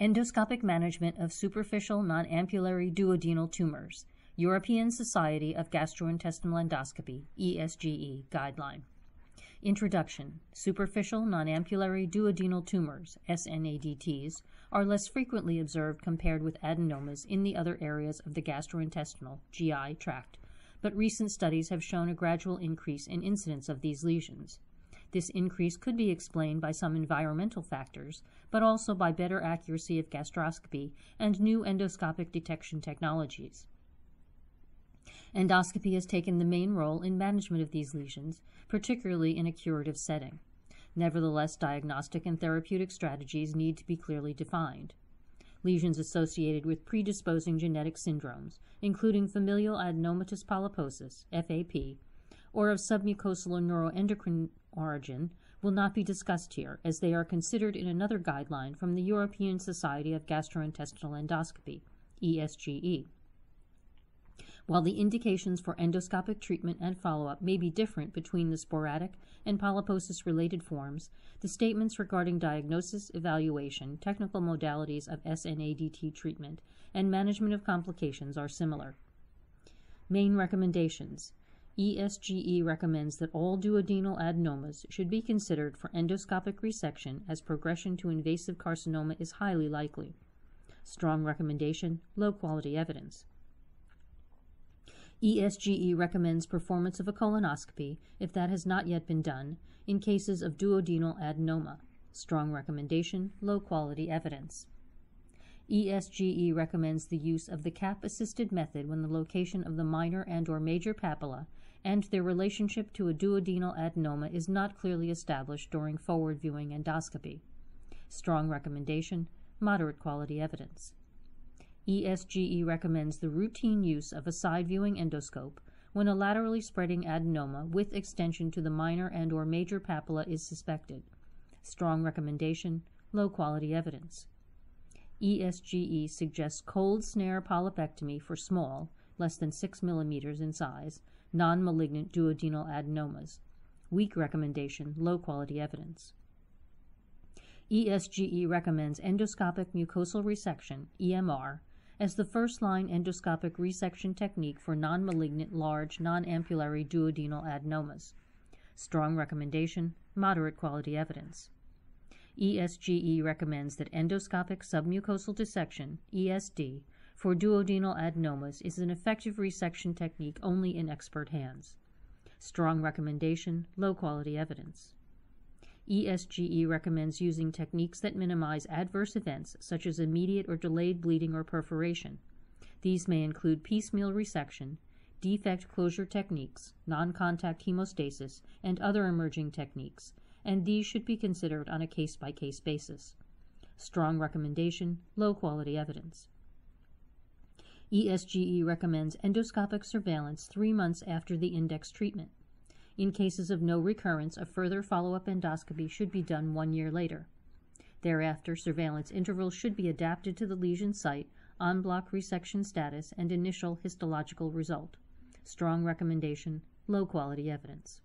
Endoscopic Management of Superficial Non-Ampullary Duodenal Tumors, European Society of Gastrointestinal Endoscopy, ESGE Guideline. Introduction. Superficial non-ampullary duodenal tumors, SNADTs, are less frequently observed compared with adenomas in the other areas of the gastrointestinal GI tract, but recent studies have shown a gradual increase in incidence of these lesions. This increase could be explained by some environmental factors, but also by better accuracy of gastroscopy and new endoscopic detection technologies. Endoscopy has taken the main role in management of these lesions, particularly in a curative setting. Nevertheless, diagnostic and therapeutic strategies need to be clearly defined. Lesions associated with predisposing genetic syndromes, including familial adenomatous polyposis, FAP, or of submucosal or neuroendocrine origin, will not be discussed here, as they are considered in another guideline from the European Society of Gastrointestinal Endoscopy, ESGE. While the indications for endoscopic treatment and follow-up may be different between the sporadic and polyposis-related forms, the statements regarding diagnosis, evaluation, technical modalities of SNADT treatment, and management of complications are similar. Main recommendations. ESGE recommends that all duodenal adenomas should be considered for endoscopic resection as progression to invasive carcinoma is highly likely. Strong recommendation, low-quality evidence. ESGE recommends performance of a colonoscopy, if that has not yet been done, in cases of duodenal adenoma. Strong recommendation, low-quality evidence. ESGE recommends the use of the CAP-assisted method when the location of the minor and/or major papilla and their relationship to a duodenal adenoma is not clearly established during forward-viewing endoscopy. Strong recommendation, moderate quality evidence. ESGE recommends the routine use of a side-viewing endoscope when a laterally spreading adenoma with extension to the minor and/or major papilla is suspected. Strong recommendation, low-quality evidence. ESGE suggests cold snare polypectomy for small, less than 6 mm in size, non-malignant duodenal adenomas. Weak recommendation, low-quality evidence. ESGE recommends endoscopic mucosal resection, EMR, as the first-line endoscopic resection technique for non-malignant large non-ampullary duodenal adenomas. Strong recommendation, moderate quality evidence. ESGE recommends that endoscopic submucosal dissection, ESD, for duodenal adenomas is an effective resection technique only in expert hands. Strong recommendation, low-quality evidence. ESGE recommends using techniques that minimize adverse events such as immediate or delayed bleeding or perforation. These may include piecemeal resection, defect closure techniques, non-contact hemostasis, and other emerging techniques, and these should be considered on a case-by-case basis. Strong recommendation, low-quality evidence. ESGE recommends endoscopic surveillance 3 months after the index treatment. In cases of no recurrence, a further follow-up endoscopy should be done 1 year later. Thereafter, surveillance intervals should be adapted to the lesion site, en-bloc resection status, and initial histological result. Strong recommendation, low-quality evidence.